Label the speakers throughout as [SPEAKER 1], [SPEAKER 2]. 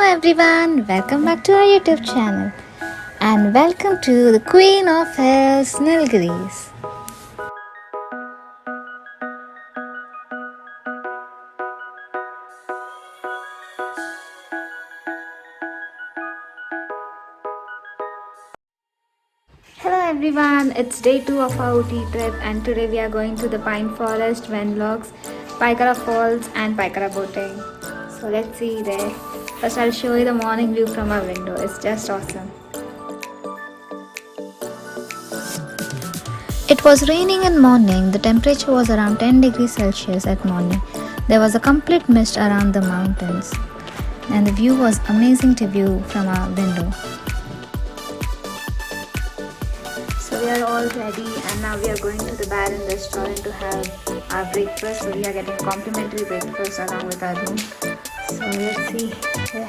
[SPEAKER 1] everyone, welcome back to our YouTube channel and welcome to the Queen of Hills, Nilgiris. Hello everyone, it's day 2 of our Ooty trip and today we are going to the pine forest, Wenlock's, Pykara Falls and Pykara boating. So let's see there. First I'll show you the morning view from our window. It's just awesome. It was raining in morning. The temperature was around 10 degrees Celsius at morning. There was a complete mist around the mountains and the view was amazing to view from our window. So we are all ready and now we are going to the bar and restaurant to have our breakfast. So we are getting complimentary breakfast along with our room. So let's see. Yeah.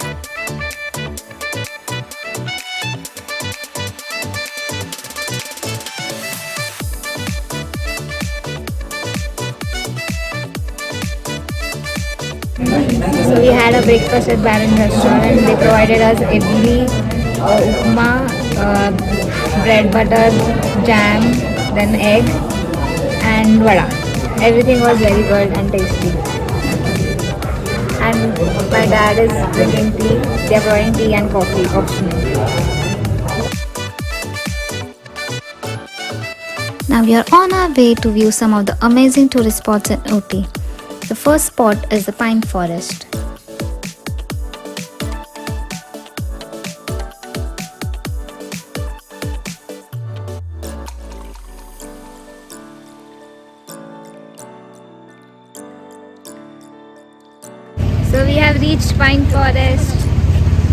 [SPEAKER 1] So we had a breakfast at Baron restaurant. They provided us idli, upma, bread butter, jam, then egg and vada. Everything was very good and tasty. And my dad is drinking tea. They are providing tea and coffee optional. Now we are on our way to view some of the amazing tourist spots in Ooty. The first spot is the pine forest. So we have reached pine forest.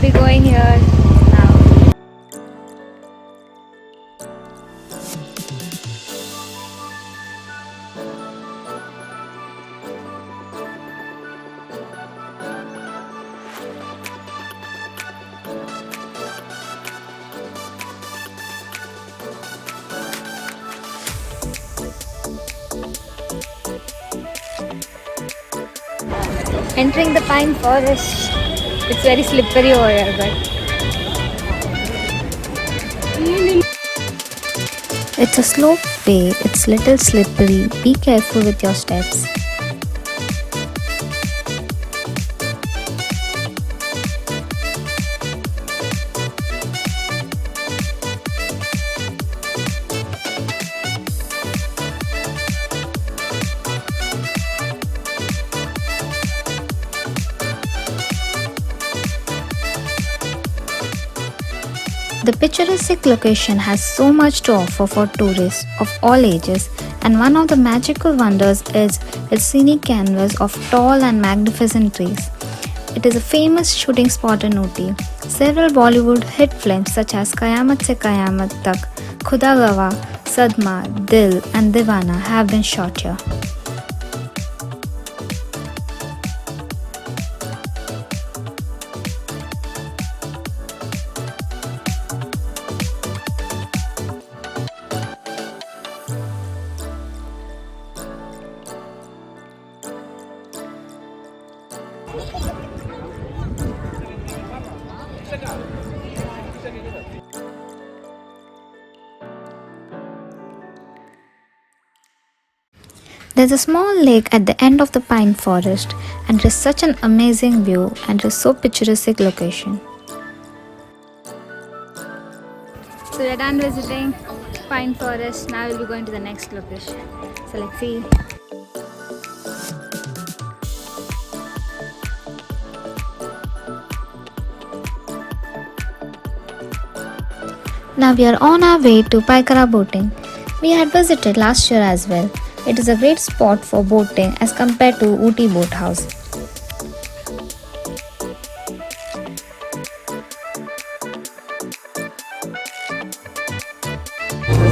[SPEAKER 1] We're going here now. Entering the pine forest. It's very slippery over here, but it's a slope way. It's little slippery. Be careful with your steps. The picturesque location has so much to offer for tourists of all ages, and one of the magical wonders is its scenic canvas of tall and magnificent trees. It is a famous shooting spot in Ooty. Several Bollywood hit films such as Kayamat Se Kayamat Tak, Khuda Gawah, Sadma, Dil and Deewana have been shot here. There's a small lake at the end of the pine forest and it is such an amazing view and it is so picturesque location. So we're done visiting pine forest. Now we'll be going to the next location. So let's see. Now we are on our way to Pykara boating. We had visited last year as well. It is a great spot for boating as compared to Ooty boat house.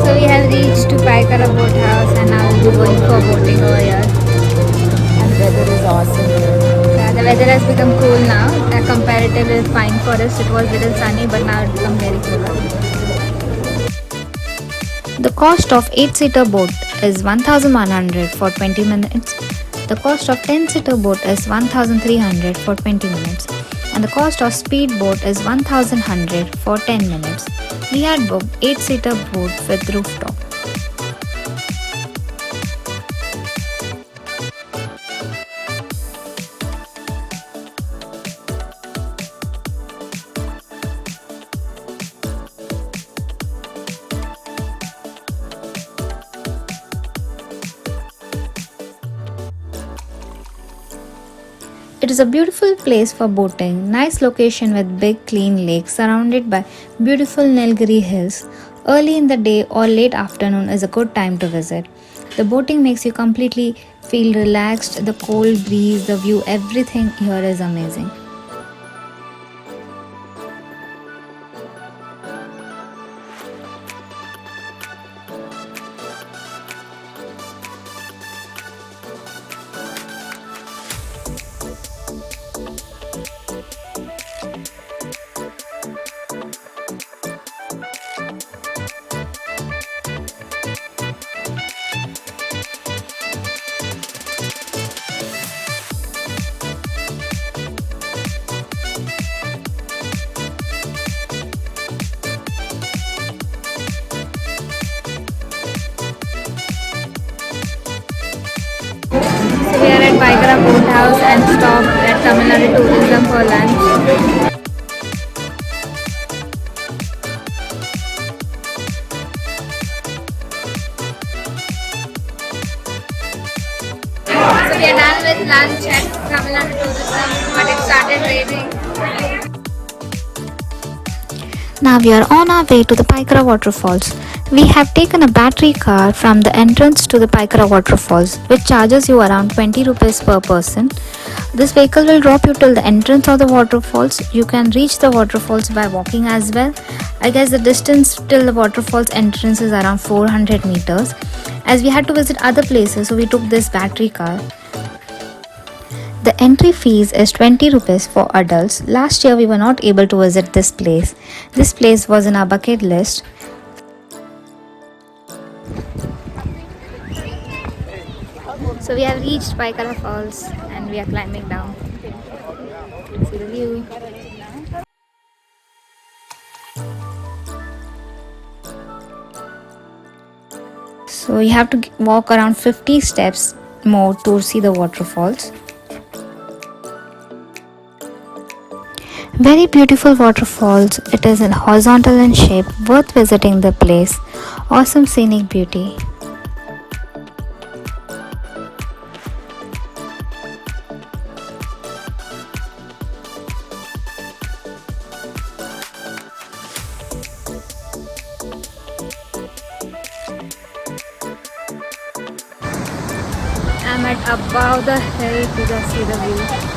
[SPEAKER 1] So we have reached to Pykara boat house and now we'll be going for boating over here. And the weather is awesome. Yeah, the weather has become cool now. Comparatively with pine forest, it was little sunny but now it become very cool. The cost of 8-seater boat is 1,100 for 20 minutes. The cost of 10-seater boat is 1,300 for 20 minutes. And and the cost of speedboat is 1100 for 10 minutes. We had booked 8-seater boat with rooftop. It is a beautiful place for boating, nice location with big clean lake surrounded by beautiful Nilgiris hills. Early in the day or late afternoon is a good time to visit. The boating makes you completely feel relaxed, the cold breeze, the view, everything here is amazing. So we are at Pykara Boat House and stopped at Tamil Nadu Tourism for lunch. So we are done with lunch at Tamil Nadu Tourism, but it started raining. Now we are on our way to the Pykara Waterfalls. We have taken a battery car from the entrance to the Pykara Waterfalls, which charges you around 20 rupees per person. This vehicle will drop you till the entrance of the waterfalls. You can reach the waterfalls by walking as well. I guess the distance till the waterfalls entrance is around 400 meters. As we had to visit other places, so we took this battery car. The entry fees is 20 rupees for adults. Last year we were not able to visit this place. This place was in our bucket list. So we have reached Pykara Falls and we are climbing down. See the view. So you have to walk around 50 steps more to see the waterfalls. Very beautiful waterfalls. It is in horizontal in shape, worth visiting the place. Awesome scenic beauty. I'm at above the hill to just see the view.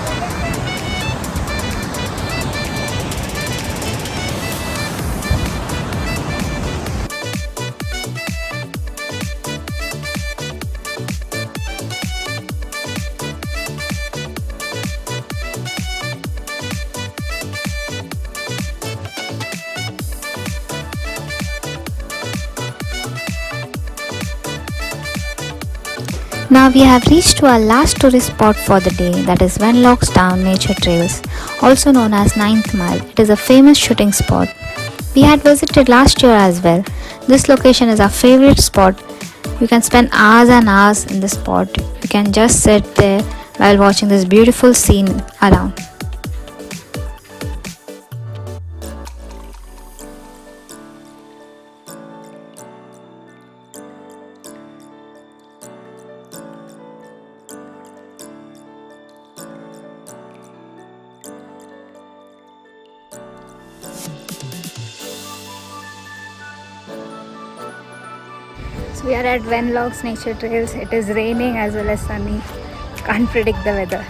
[SPEAKER 1] Now we have reached to our last tourist spot for the day, that is WenlockDowns Nature Trails, also known as 9th Mile. It is a famous shooting spot. We had visited last year as well. This location is our favorite spot. You can spend hours and hours in this spot. You can just sit there while watching this beautiful scene around. So we are at Wenlock's Nature Trails. It is raining as well as sunny. Can't predict the weather.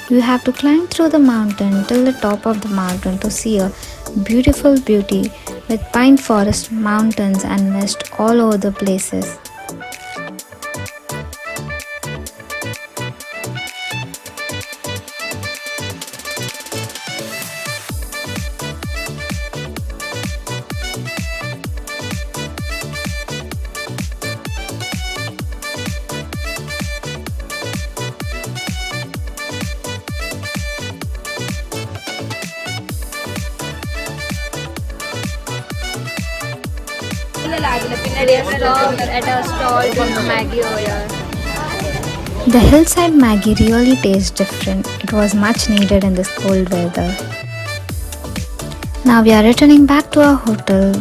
[SPEAKER 1] You have to climb through the mountain till the top of the mountain to see a beautiful beauty with pine forest, mountains and mist all over the places.
[SPEAKER 2] We stopped at a stall to Maggie over here.
[SPEAKER 1] The hillside Maggie really tastes different. It was much needed in this cold weather. Now we are returning back to our hotel.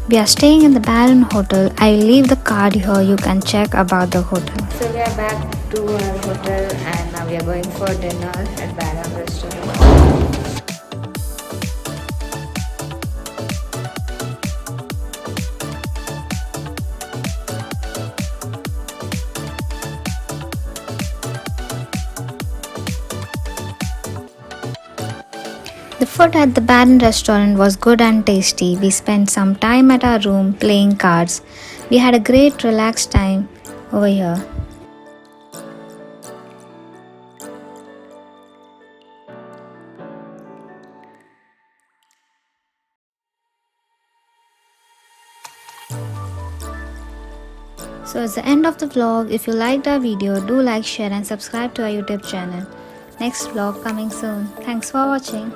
[SPEAKER 1] We are staying in the Baron Hotel. I will leave the card here. You can check about the hotel.
[SPEAKER 2] So we are back to our hotel and now we are going for dinner at Baron Restaurant.
[SPEAKER 1] The food at the Baron restaurant was good and tasty. We spent some time at our room playing cards. We had a great relaxed time over here. So it's the end of the vlog. If you liked our video, do like, share and subscribe to our YouTube channel. Next vlog coming soon. Thanks for watching.